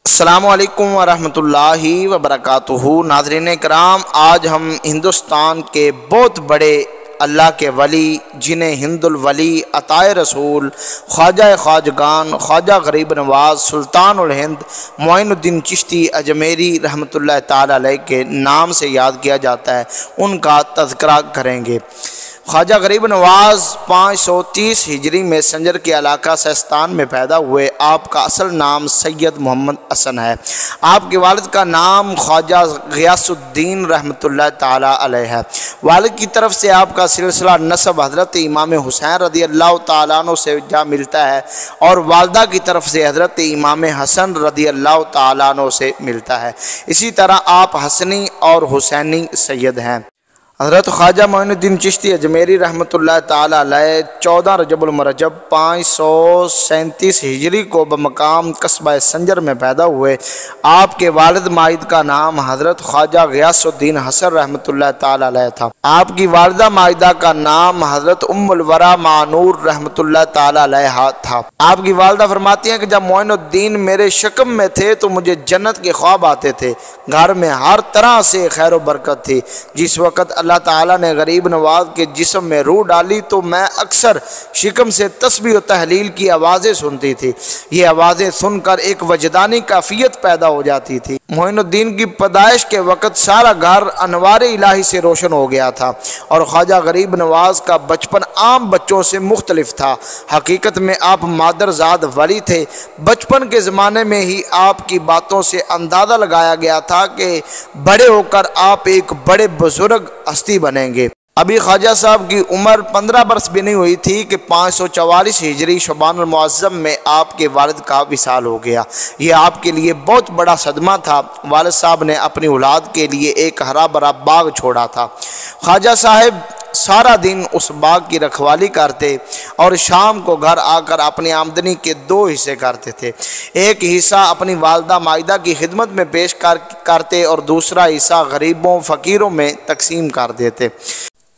السلام علیکم ورحمۃ اللہ وبرکاتہ۔ ناظرین کرام، آج ہم ہندوستان کے بہت بڑے اللہ کے ولی جنہیں ہند الولی عطائے رسول خواجہ خواجگان خواجہ غریب نواز سلطان الہند معین الدین چشتی اجمیری رحمۃ اللہ تعالی علیہ کے نام سے یاد کیا جاتا ہے، ان کا تذکرہ کریں گے۔ خواجہ غریب نواز 530 ہجری میں سنجر کے علاقہ سیستان میں پیدا ہوئے۔ آپ کا اصل نام سید محمد حسن ہے۔ آپ کے والد کا نام خواجہ غیاث الدین رحمۃ اللہ تعالی علیہ ہے۔ والد کی طرف سے آپ کا سلسلہ نسب حضرت امام حسین رضی اللہ تعالیٰ عنہ سے جا ملتا ہے، اور والدہ کی طرف سے حضرت امام حسن رضی اللہ تعالیٰ عنہ سے ملتا ہے۔ اسی طرح آپ حسنی اور حسینی سید ہیں۔ حضرت خواجہ معین الدین چشتی اجمیری رحمۃ اللہ تعالی علیہ 14 رجب المرجب 537 ہجری کو بمقام قصبہ سنجر میں پیدا ہوئے۔ آپ کے والد ماجد کا نام حضرت خواجہ غیاث الدین حسن رحمۃ اللہ تعالی علیہ تھا۔ آپ کی والدہ ماجدہ کا نام حضرت ام الورا معنور رحمۃ اللہ تعالی علیہ تھا۔ آپ کی والدہ فرماتی ہیں کہ جب معین الدین میرے شکم میں تھے تو مجھے جنت کے خواب آتے تھے، گھر میں ہر طرح سے خیر و برکت تھی۔ جس وقت اللہ تعالیٰ نے غریب نواز کے جسم میں روح ڈالی تو میں اکثر شکم سے تسبیح و تحلیل کی آوازیں سنتی تھی۔ یہ آوازیں سن کر ایک وجدانی کیفیت پیدا ہو جاتی تھی۔ معین الدین کی پیدائش کے وقت سارا گھر انوار الہی سے روشن ہو گیا تھا، اور خواجہ غریب نواز کا بچپن عام بچوں سے مختلف تھا۔ حقیقت میں آپ مادر زاد ولی تھے۔ بچپن کے زمانے میں ہی آپ کی باتوں سے اندازہ لگایا گیا تھا کہ بڑے ہو کر آپ ایک بڑے بزرگ ہستی بنیں گے۔ ابھی خواجہ صاحب کی عمر 15 برس بھی نہیں ہوئی تھی کہ 544 ہجری شعبان المعظم میں آپ کے والد کا وصال ہو گیا۔ یہ آپ کے لیے بہت بڑا صدمہ تھا۔ والد صاحب نے اپنی اولاد کے لیے ایک ہرا بھرا باغ چھوڑا تھا۔ خواجہ صاحب سارا دن اس باغ کی رکھوالی کرتے اور شام کو گھر آ کر اپنی آمدنی کے 2 حصے کرتے تھے۔ ایک حصہ اپنی والدہ ماجدہ کی خدمت میں پیش کرتے اور دوسرا حصہ غریبوں فقیروں میں تقسیم کر دیتے۔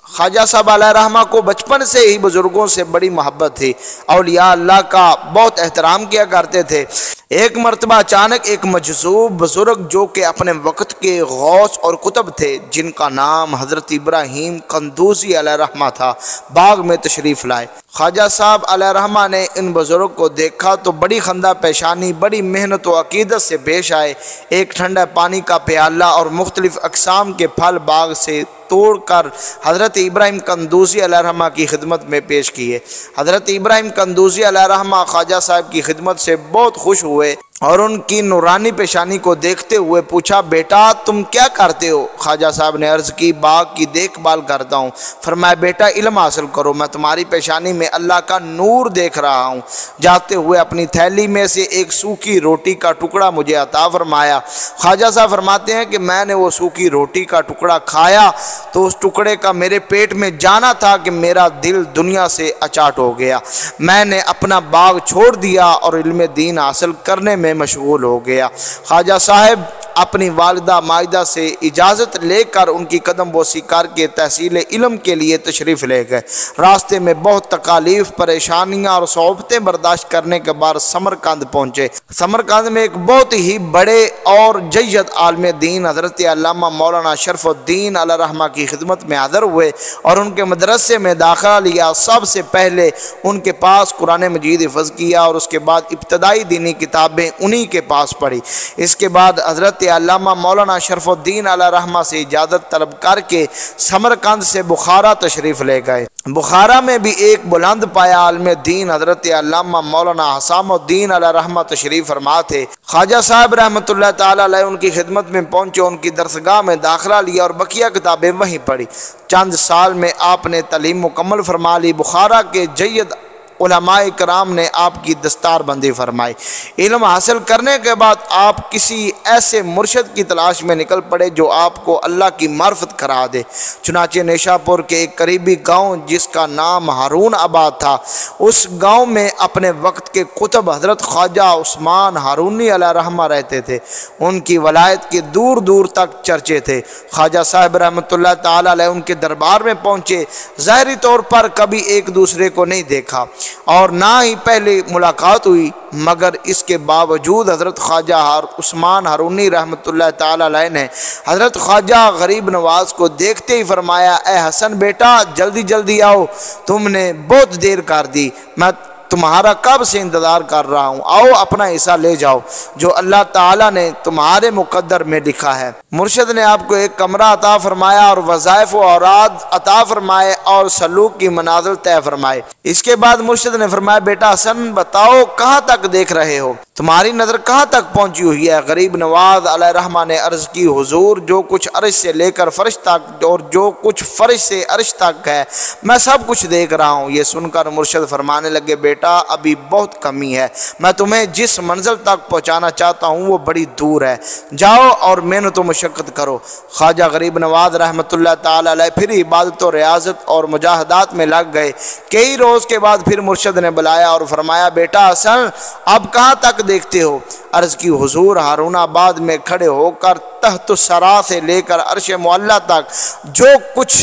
خواجہ صاحب علیہ رحمہ کو بچپن سے ہی بزرگوں سے بڑی محبت تھی۔ اولیاء اللہ کا بہت احترام کیا کرتے تھے۔ ایک مرتبہ اچانک ایک مجذوب بزرگ جو کہ اپنے وقت کے غوث اور قطب تھے، جن کا نام حضرت ابراہیم قندوزی علیہ رحمہ تھا، باغ میں تشریف لائے۔ خواجہ صاحب علیہ رحمہ نے ان بزرگ کو دیکھا تو بڑی خندہ پیشانی، بڑی محنت و عقیدت سے پیش آئے۔ ایک ٹھنڈا پانی کا پیالہ اور مختلف اقسام کے پھل باغ سے توڑ کر حضرت ابراہیم قندوزی علیہ رحمہ کی خدمت میں پیش کیے۔ حضرت ابراہیم قندوزی علیہ رحمہ خواجہ صاحب کی خدمت سے بہت خوش ہوئے اور ان کی نورانی پیشانی کو دیکھتے ہوئے پوچھا، بیٹا تم کیا کرتے ہو؟ خواجہ صاحب نے عرض کی، باغ کی دیکھ بھال کرتا ہوں۔ فرمایا، بیٹا علم حاصل کرو، میں تمہاری پیشانی میں اللہ کا نور دیکھ رہا ہوں۔ جاتے ہوئے اپنی تھیلی میں سے ایک سوکھی روٹی کا ٹکڑا مجھے عطا فرمایا۔ خواجہ صاحب فرماتے ہیں کہ میں نے وہ سوکھی روٹی کا ٹکڑا کھایا تو اس ٹکڑے کا میرے پیٹ میں جانا تھا کہ میرا دل دنیا سے اچاٹ ہو گیا۔ میں نے اپنا باغ چھوڑ دیا اور علم دین حاصل کرنے میں مشغول ہو گیا۔ خواجہ صاحب اپنی والدہ ماجدہ سے اجازت لے کر ان کی قدم بوسی کر کے تحصیل علم کے لیے تشریف لے گئے۔ راستے میں بہت تکالیف، پریشانیاں اور صعوبتیں برداشت کرنے کے بعد سمرقند پہنچے۔ سمرقند میں ایک بہت ہی بڑے اور جید عالم دین حضرت علامہ مولانا شرف الدین علیہ رحمہ کی خدمت میں حاضر ہوئے اور ان کے مدرسے میں داخلہ لیا۔ سب سے پہلے ان کے پاس قرآن مجید حفظ کیا اور اس کے بعد ابتدائی دینی کتابیں انہی کے پاس پڑھی۔ اس کے بعد حضرت علامہ مولانا شرف الدین علیہ رحمہ سے اجازت طلب کر کے سمرقند سے بخارا تشریف لے گئے۔ بخارا میں بھی ایک بلند پایا عالم دین حضرت علامہ مولانا حسام الدین علیہ رحمہ تشریف فرما تھے۔ خواجہ صاحب رحمۃ اللہ تعالی علیہ ان کی خدمت میں پہنچے، ان کی درسگاہ میں داخلہ لیا اور بقیہ کتابیں وہیں پڑھی۔ چند سال میں آپ نے تعلیم مکمل فرما لی۔ بخارا کے جید علماء کرام نے آپ کی دستار بندی فرمائی۔ علم حاصل کرنے کے بعد آپ کسی ایسے مرشد کی تلاش میں نکل پڑے جو آپ کو اللہ کی معرفت کرا دے۔ چنانچہ نیشاپور کے ایک قریبی گاؤں جس کا نام ہارون آباد تھا، اس گاؤں میں اپنے وقت کے قطب حضرت خواجہ عثمان ہارونی علیہ رحمہ رہتے تھے۔ ان کی ولایت کے دور دور تک چرچے تھے۔ خواجہ صاحب رحمۃ اللہ تعالی علیہ ان کے دربار میں پہنچے۔ ظاہری طور پر کبھی ایک دوسرے کو نہیں دیکھا، اور نہ ہی پہلے ملاقات ہوئی، مگر اس کے باوجود حضرت خواجہ عثمان ہارونی رحمۃ اللہ تعالی علیہ نے حضرت خواجہ غریب نواز کو دیکھتے ہی فرمایا، اے حسن بیٹا جلدی جلدی آؤ، تم نے بہت دیر کر دی، میں تمہارا کب سے انتظار کر رہا ہوں، آؤ اپنا حصہ لے جاؤ جو اللہ تعالیٰ نے تمہارے مقدر میں لکھا ہے۔ مرشد نے آپ کو ایک کمرہ عطا فرمایا اور وظائف و اوراد عطا فرمائے اور سلوک کی منازل طے فرمائے۔ اس کے بعد مرشد نے فرمایا، بیٹا حسن بتاؤ کہاں تک دیکھ رہے ہو، تمہاری نظر کہاں تک پہنچی ہوئی ہے؟ غریب نواز علیہ رحمہ نے عرض کی، حضور جو کچھ عرش سے لے کر فرش تک اور جو کچھ فرش سے عرش تک ہے میں سب کچھ دیکھ رہا ہوں۔ یہ سن کر مرشد فرمانے لگے، بیٹا ابھی بہت کمی ہے، میں تمہیں جس منزل تک پہنچانا چاہتا ہوں وہ بڑی دور ہے، جاؤ اور محنت و مشقت کرو۔ خواجہ غریب نواز رحمۃ اللہ تعالی علیہ پھر عبادت و ریاضت اور مجاہدات میں لگ گئے۔ کئی روز کے بعد پھر مرشد نے بلایا اور فرمایا، بیٹا حسن اب کہاں تک دیکھتے ہو؟ عرض کی، حضور ہارون آباد میں کھڑے ہو کر تحت الثری سے لے کر عرش معلیٰ تک جو کچھ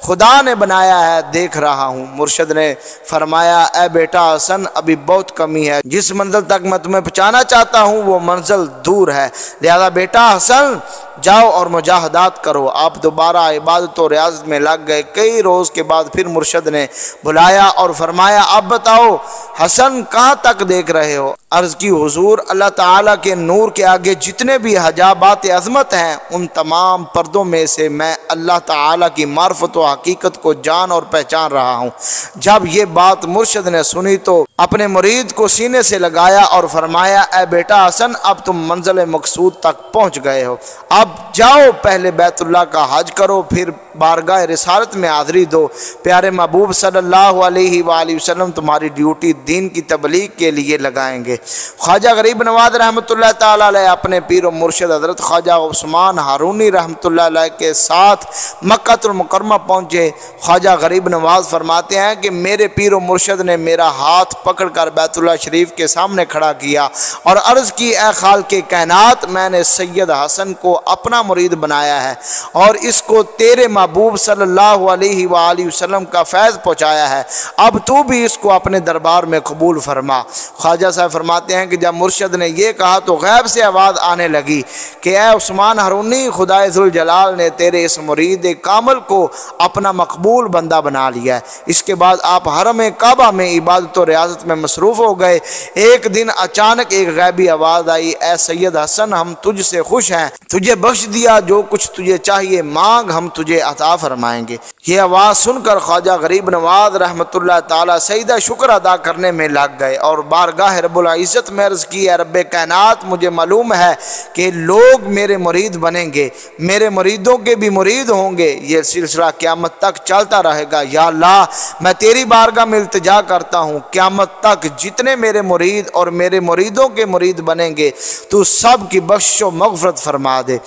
خدا نے بنایا ہے دیکھ رہا ہوں۔ مرشد نے فرمایا، اے بیٹا حسن ابھی بہت کمی ہے، جس منزل تک میں تمہیں پہنچانا چاہتا ہوں وہ منزل دور ہے، لہذا بیٹا حسن جاؤ اور مجاہدات کرو۔ آپ دوبارہ عبادت و ریاضت میں لگ گئے۔ کئی روز کے بعد پھر مرشد نے بلایا اور فرمایا، اب بتاؤ حسن کہاں تک دیکھ رہے ہو؟ عرض کی، حضور اللہ تعالیٰ کے نور کے آگے جتنے بھی حجابات عظمت ہیں ان تمام پردوں میں سے میں اللہ تعالیٰ کی معرفت و حقیقت کو جان اور پہچان رہا ہوں۔ جب یہ بات مرشد نے سنی تو اپنے مرید کو سینے سے لگایا اور فرمایا، اے بیٹا حسن اب تم منزل مقصود تک پہنچ گئے ہو، اب جاؤ پہلے بیت اللہ کا حج کرو، پھر بارگاہ رسالت میں حاضری دو۔ پیارے محبوب صلی اللہ علیہ وآلہ وسلم تمہاری ڈیوٹی دین کی تبلیغ کے لیے لگائیں گے۔ خواجہ غریب نواز رحمۃ اللہ تعالی علیہ اپنے پیر و مرشد حضرت خواجہ عثمان ہارونی رحمۃ اللہ علیہ کے ساتھ مکہ المکرمہ پہنچے۔ خواجہ غریب نواز فرماتے ہیں کہ میرے پیر و مرشد نے میرا ہاتھ پکڑ کر بیت اللہ شریف کے سامنے کھڑا کیا اور عرض کی، اے خالق کائنات میں نے سید حسن کو اپنا مرید بنایا ہے اور اس کو تیرے محبوب صلی اللہ علیہ وآلہ وسلم کا فیض پہنچایا ہے، اب تو بھی اس کو اپنے دربار میں قبول فرما۔ خواجہ صاحب فرماتے ہیں کہ جب مرشد نے یہ کہا تو غیب سے آواز آنے لگی کہ اے عثمان ہارونی، خدائے ذوالجلال نے تیرے اس مرید کامل کو اپنا مقبول بندہ بنا لیا ہے۔ اس کے بعد آپ حرم کعبہ میں عبادت و ریاضت میں مصروف ہو گئے۔ ایک دن اچانک ایک غیبی آواز آئی، اے سید حسن ہم تجھ سے خوش ہیں، تجھے بخش دیا، جو کچھ تجھے چاہیے مانگ ہم تجھے عطا فرمائیں گے۔ یہ آواز سن کر خواجہ غریب نواز رحمۃ اللہ تعالی سجدہ شکر ادا کرنے میں لگ گئے اور بارگاہ رب العزت میں عرض کی، اے رب کائنات مجھے معلوم ہے کہ لوگ میرے مرید بنیں گے، میرے مریدوں کے بھی مرید ہوں گے، یہ سلسلہ قیامت تک چلتا رہے گا۔ یا اللہ میں تیری بارگاہ میں التجا کرتا ہوں، قیامت تک جتنے میرے مرید اور میرے مریدوں کے مرید بنیں گے تو سب کی بخش و مغفرت فرما دے۔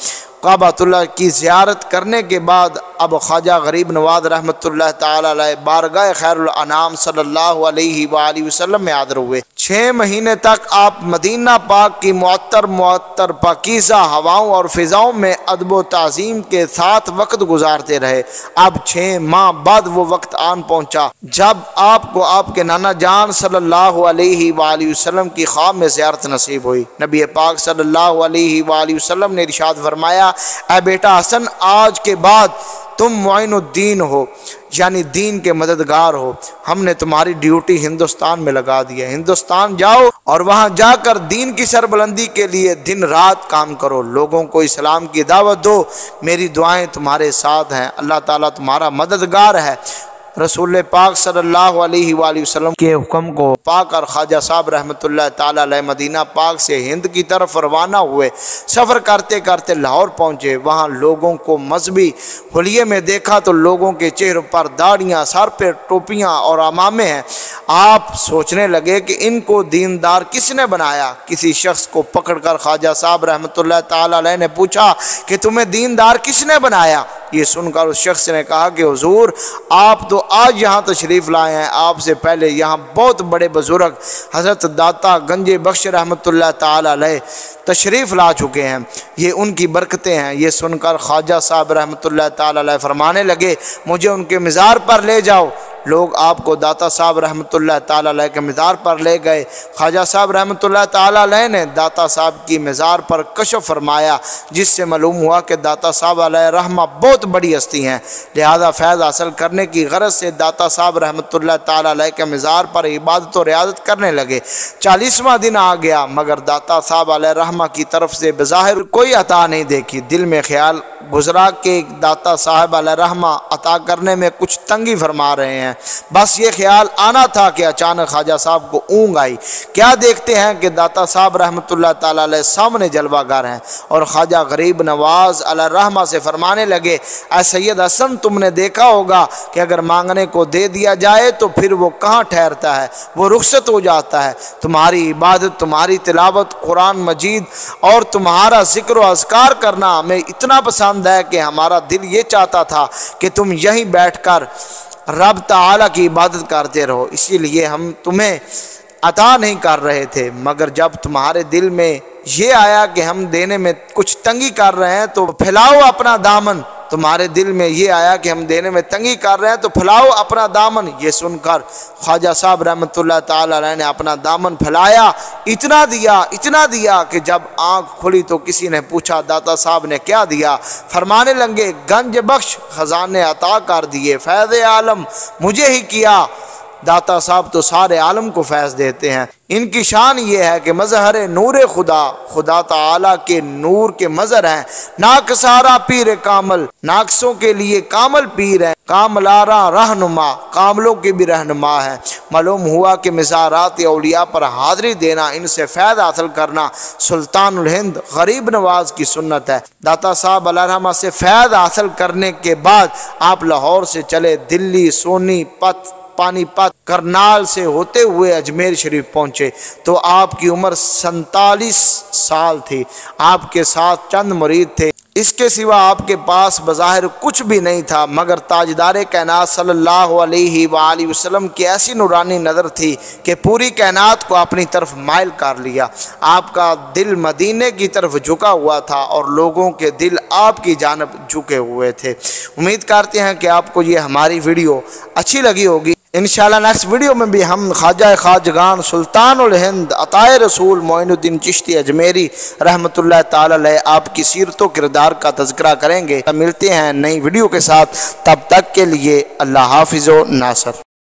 کعبۃ اللہ کی زیارت کرنے کے بعد اب خواجہ غریب نواز رحمۃ اللہ تعالی علیہ بارگاہ خیر الانام صلی اللہ علیہ وآلہ وسلم میں حاضر ہوئے۔ 6 مہینے تک آپ مدینہ پاک کی معطر پاکیزہ ہواؤں اور فضاؤں میں ادب و تعظیم کے ساتھ وقت گزارتے رہے۔ اب 6 ماہ بعد وہ وقت آن پہنچا جب آپ کو آپ کے نانا جان صلی اللہ علیہ وآلہ وسلم کی خواب میں زیارت نصیب ہوئی۔ نبی پاک صلی اللہ علیہ وآلہ وسلم نے ارشاد فرمایا، اے بیٹا حسن آج کے بعد تم معین الدین ہو، یعنی دین کے مددگار ہو، ہم نے تمہاری ڈیوٹی ہندوستان میں لگا دی ہے، ہندوستان جاؤ اور وہاں جا کر دین کی سربلندی کے لیے دن رات کام کرو، لوگوں کو اسلام کی دعوت دو، میری دعائیں تمہارے ساتھ ہیں، اللہ تعالیٰ تمہارا مددگار ہے۔ رسول پاک صلی اللہ علیہ وآلہ وسلم کے حکم کو پا کر خواجہ صاحب رحمۃ اللہ تعالی علیہ مدینہ پاک سے ہند کی طرف روانہ ہوئے۔ سفر کرتے کرتے لاہور پہنچے، وہاں لوگوں کو مذہبی حلیے میں دیکھا تو لوگوں کے چہروں پر داڑیاں، سر پہ ٹوپیاں اور عمامے ہیں۔ آپ سوچنے لگے کہ ان کو دیندار کس نے بنایا؟ کسی شخص کو پکڑ کر خواجہ صاحب رحمۃ اللہ تعالی علیہ نے پوچھا کہ تمہیں دیندار کس نے بنایا؟ یہ سن کر اس شخص نے کہا کہ حضور آپ تو آج یہاں تشریف لائے ہیں، آپ سے پہلے یہاں بہت بڑے بزرگ حضرت داتا گنج بخش رحمۃ اللہ تعالی علیہ تشریف لا چکے ہیں، یہ ان کی برکتیں ہیں۔ یہ سن کر خواجہ صاحب رحمۃ اللہ تعالی علیہ فرمانے لگے، مجھے ان کے مزار پر لے جاؤ۔ لوگ آپ کو داتا صاحب رحمۃ اللہ تعالیٰ علیہ کے مزار پر لے گئے۔ خواجہ صاحب رحمۃ اللہ تعالیٰ علیہ نے داتا صاحب کی مزار پر کشف فرمایا، جس سے معلوم ہوا کہ داتا صاحب علیہ رحمہ بہت بڑی ہستی ہیں، لہذا فیض حاصل کرنے کی غرض سے داتا صاحب رحمۃ اللہ تعالیٰ علیہ کے مزار پر عبادت و ریاضت کرنے لگے۔ 40واں دن آ گیا مگر داتا صاحب علیہ رحمہ کی طرف سے بظاہر کوئی عطا نہیں دیکھی۔ دل میں خیال گزرا کہ داتا صاحب علیہ رحمہ عطا کرنے میں کچھ تنگی فرما رہے ہیں۔ بس یہ خیال آنا تھا کہ اچانک خواجہ صاحب کو اونگ آئی۔ کیا دیکھتے ہیں کہ داتا صاحب رحمۃ اللہ تعالیٰ علیہ سامنے جلوہ گر ہیں اور خواجہ غریب نواز علیہ رحمہ سے فرمانے لگے، اے سید حسن، تم نے دیکھا ہوگا کہ اگر مانگنے کو دے دیا جائے تو پھر وہ کہاں ٹھہرتا ہے، وہ رخصت ہو جاتا ہے۔ تمہاری عبادت، تمہاری تلاوت قرآن مجید اور تمہارا ذکر و اذکار کرنا ہمیں اتنا پسند ہے کہ ہمارا دل یہ چاہتا تھا کہ تم یہیں بیٹھ کر رب تعالیٰ کی عبادت کرتے رہو، اسی لیے ہم تمہیں عطا نہیں کر رہے تھے، مگر جب تمہارے دل میں یہ آیا کہ ہم دینے میں کچھ تنگی کر رہے ہیں تو پھیلاؤ اپنا دامن۔ تمہارے دل میں یہ آیا کہ ہم دینے میں تنگی کر رہے ہیں تو پھیلاؤ اپنا دامن۔ یہ سن کر خواجہ صاحب رحمۃ اللہ تعالیٰ علیہ نے اپنا دامن پھیلایا، اتنا دیا کہ جب آنکھ کھلی تو کسی نے پوچھا داتا صاحب نے کیا دیا؟ فرمانے لگے، گنج بخش خزانے عطا کر دیے، فیض عالم مجھے ہی کیا۔ داتا صاحب تو سارے عالم کو فیض دیتے ہیں۔ ان کی شان یہ ہے کہ مظہر نور خدا تعالیٰ کے نور کے مظہر ہیں۔ ناکسارا پیر کامل، ناقصوں کے لیے کامل پیر ہیں۔ کاملارا رہنما، کاملوں کے بھی رہنما ہے۔ معلوم ہوا کہ مزارات اولیاء پر حاضری دینا، ان سے فیض حاصل کرنا سلطان الہند غریب نواز کی سنت ہے۔ داتا صاحب علیہ رحمہ سے فیض حاصل کرنے کے بعد آپ لاہور سے چلے دلی، سونی پت، پانی پت، کرنال سے ہوتے ہوئے اجمیر شریف پہنچے تو آپ کی عمر 47 سال تھی۔ آپ کے ساتھ چند مرید تھے، اس کے سوا آپ کے پاس بظاہر کچھ بھی نہیں تھا، مگر تاجدار کائنات صلی اللہ علیہ وآلہ وسلم کی ایسی نورانی نظر تھی کہ پوری کائنات کو اپنی طرف مائل کر لیا۔ آپ کا دل مدینے کی طرف جھکا ہوا تھا اور لوگوں کے دل آپ کی جانب جھکے ہوئے تھے۔ امید کرتے ہیں کہ آپ کو یہ ہماری ویڈیو اچھی لگی ہوگی۔ انشاءاللہ نیکسٹ ویڈیو میں بھی ہم خواجہ خواجگان سلطان الہند عطائے رسول معین الدین چشتی اجمیری رحمۃ اللہ تعالی علیہ آپ کی سیرت و کردار کا تذکرہ کریں گے۔ ملتے ہیں نئی ویڈیو کے ساتھ، تب تک کے لیے اللہ حافظ و ناصر۔